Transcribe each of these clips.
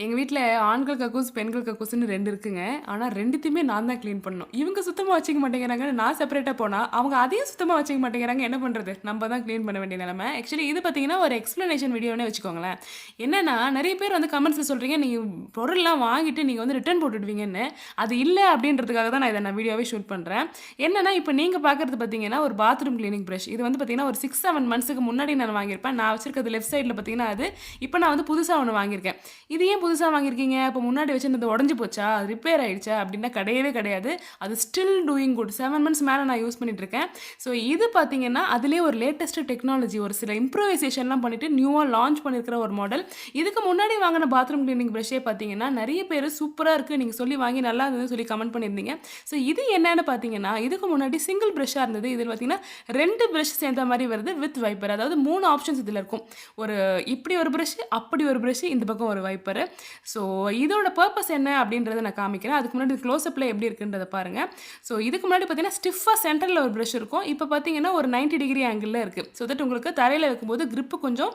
எங்க வீட்ல ஆண்கள் கக்கூஸ், பெண்கள் கக்கூஸ்ன்னு 2 இருக்குங்க. ஆனா 2த்தையுமே நான் தான் கிளீன் பண்ணணும். இவங்க சுத்தமா வச்சுக்க மாட்டேங்கிறாங்க. நான் செப்பரேட்டா போனா, அவங்க அதையும் சுத்தமா வச்சுக்க மாட்டேங்கிறாங்க. என்ன பண்றது? நம்ப தான் கிளீன் பண்ண வேண்டிய நிலைமை. ஆக்சுவலி இது பார்த்தீங்கன்னா, ஒரு எக்ஸ்ப்ளனேஷன் வீடியோன்னே வச்சுக்கோங்களேன். என்னன்னா, நெறைய பேர் வந்து கமெண்ட்ஸ்ல சொல்றீங்க, நீங்க பொருள்லாம் வாங்கிட்டு நீங்க வந்து ரிட்டர்ன் போட்டுடுவீங்கன்னு. அது இல்ல அப்படின்றதுக்காக தான் நான் இத வீடியோவே ஷூட் பண்றேன். என்னன்னா, இப்ப நீங்க பார்க்கறது பார்த்தீங்கன்னா, ஒரு பாத்ரூம் கிளீனிங் பிரஷ். இது வந்து பார்த்தீங்கன்னா, ஒரு 6, 7 மந்த்ஸ்க்கு முன்னாடி நான் வாங்கியிருப்பேன். நான் வச்சிருக்கிறது லெஃப்ட் சைட்ல பார்த்தீங்கன்னா அது. இப்ப நான் வந்து புதுசா ஒண்ணு வாங்கியிருக்கேன். இது ஏன் புதுசா வாங்கியிருக்கீங்க? அப்ப முன்னாடி வச்சிருந்தது உடைஞ்சு போச்சா? ரிப்பேர் ஆயிடுச்சா? அப்டின்னா கிடையவே கிடையாது. அது ஸ்டில் டூயிங் குட். 7 மந்த்ஸ் மேல நான் யூஸ் பண்ணிட்டு இருக்கேன். ஸோ இது பார்த்தீங்கன்னா, அதிலேயே ஒரு லேட்டஸ்ட் டெக்னாலஜி ஒரு சில இம்ப்ரூவைசேஷன்லாம் பண்ணிட்டு நியூவா லான்ச் பண்ணியிருக்கிற ஒரு மாடல். இதுக்கு முன்னாடி வாங்குன பாத்ரூம் கிளீனிங் பிரஷ்ஷே பார்த்தீங்கன்னா, நெறைய பேரு சூப்பரா இருக்கு. நீங்க சொல்லி வாங்கி நல்லா இருந்ததுன்னு சொல்லி கமெண்ட் பண்ணியிருந்தீங்க. ஸோ இது என்னன்னு பார்த்தீங்கன்னா, இதுக்கு முன்னாடி சிங்கிள் பிரஷ்ஷா இருந்தது. இதில பார்த்தீங்கன்னா 2 பிரஷ் சேர்ந்த மாரி வருது வித் வைப்பர். அதாவது 3 ஆப்ஷன்ஸ் இதில இருக்கும். ஒரு இப்டி ஒரு பிரஷ், அப்படி ஒரு பிரஷ், இந்த பக்கம் ஒரு வைப்பரு. ஸோ இதோட பர்ப்பஸ் என்ன அப்படின்றத நான் காமிக்கிறேன். அதுக்கு முன்னாடி க்ளோஸ்அப்ல எப்படி இருக்குன்றத பாருங்க. ஸோ இதுக்கு முன்னாடி பார்த்தீங்கன்னா, ஸ்டிஃப்பா சென்டர்ல ஒரு பிரஷ் இருக்கும். இப்ப பார்த்தீங்கன்னா, ஒரு 90 டிகிரி ஆங்கிள்ல இருக்கு. ஸோ தட் உங்களுக்கு தரையில வைக்கும்போது கிரிப் கொஞ்சம்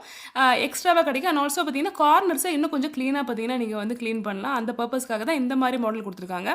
எக்ஸ்ட்ராவா கிடைக்கும். அண்ட் ஆல்சோ பார்த்தீங்கன்னா, கார்னர்ஸ இன்னும் கொஞ்சம் கிளீனா பார்த்தீங்கன்னா, நீங்க வந்து கிளீன் பண்ணலாம். அந்த பர்ப்பஸ்க்காக தான் இந்த மாரி மாடல் குடுத்துருக்காங்க.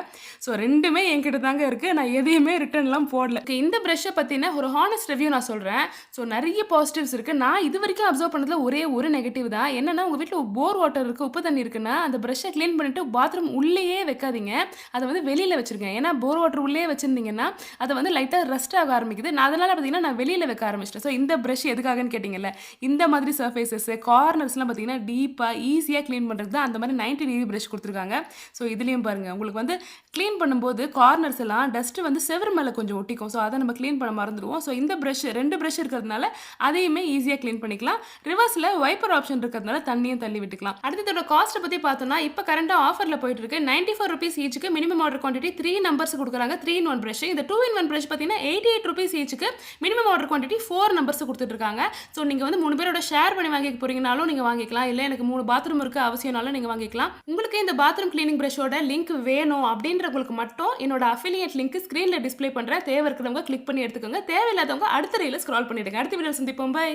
ஸோ 2மே என்கிட்ட தாங்க இருக்கு. நான் எதையுமே ரிட்டர்ன்லாம் போடல. இந்த பிரஷ்ஷ பத்தின ஒரு ஹானஸ்ட் ரிவ்யூ நான் சொல்றேன். ஸோ நெறைய பாசிட்டிவ்ஸ் இருக்கு. நான் இதுவரைக்கும் அப்சர்வ் பண்ணதுல ஒரே ஒரு நெகட்டிவ் தான். என்னன்னா, உங்க வீட்ல போர் வாட்டர் இருக்கு, உப்பு தண்ணி இருக்குன்னா, அந்த பிரஷ்ஷ கிளீன் பண்ணிட்டு பாத்ரூம் உள்ளேயே வைக்காதீங்க. அத வந்து வெளியில வச்சுருங்க. ஏன்னா, போர் வாட்டர் உள்ளேயே வச்சிருந்தீங்கன்னா, அது வந்து லைட்டா ரஸ்ட் ஆக ஆரம்பிக்குது. நான் அதனால பார்த்தீங்கன்னா, நான் வெளியில வைக்க ஆரம்பிச்சுட்டேன். ஸோ இந்த பிரஷ் எதுக்காகன்னு கேட்டீங்கல்ல, இந்த மாதிரி சர்ஃபேஸஸ், கார்னர்ஸ்லாம் பார்த்தீங்கன்னா, டீப்பா ஈஸியா கிளீன் பண்றதுக்கு தான் அந்த மாரி 90 டிகிரி பிரஷ் குடுத்துருக்காங்க. ஸோ இதுலயும் பாருங்க, உங்களுக்கு வந்து கிளீன் பண்ணும்போது கார்னர்ஸ் எல்லாம் டஸ்ட் வந்து செவுரு மேல கொஞ்சம் ஒட்டிக்கும். ஸோ அத நம்ம கிளீன் பண்ண மறந்துருவோம். ஸோ இந்த பிரஷ் 2 பிரஷ் இருக்கிறதுனால அதையுமே ஈஸியா கிளீன் பண்ணிக்கலாம். ரிவர்ஸ்ல வைப்பர் ஆப்ஷன் இருக்கிறதுனால தண்ணியும் தள்ளி விட்டுக்கலாம். அடுத்து இதோட காஸ்ட் பத்தி பார்த்தோம்னா, இப்ப கரண்டா ஆஃபர்ல போயிட்டு இருக்கு. ₹94 ஈச்சுக்கு மினிமம் ஆர்டர் குவான்டிட்டி 3 நம்பர்ஸ் குடுக்குறாங்க. 3 in 1 பிரஷ். இந்த 2 in 1 பிரஷ் பார்த்தீங்கன்னா ₹88 ஈச்சுக்கு மினிமம் ஆர்டர் குவான்டிட்டி 4 நம்பர்ஸ் குடுத்துட்டு இருக்காங்க. ஸோ நீங்க வந்து 3 பேரோட ஷேர் பண்ணி வாங்கிக்க போறீங்கனாலும் நீங்க வாங்கிக்கலாம். இல்ல எனக்கு 3 பாத்ரூம் இருக்கு அவசியம்னாலும் நீங்க வாங்கிக்கலாம். உங்களுக்கு இந்த பாத்ரூம் கிளீனிங் பிரஷோட லிங்க் வேணும் அப்படின்றவங்களுக்கு மட்டும் என்னோட அஃபிலியேட் லிங்க் ஸ்கிரீன்ல டிஸ்ப்ளே பண்றேன். தேவை இருக்கிறவங்க கிளிக் பண்ணி எடுத்துக்கோங்க. தேவையில்லாதவங்க அடுத்த ரீல்ல ஸ்க்ரால் பண்ணிடுங்க. அடுத்த வீடியோல சந்திப்போம். பை.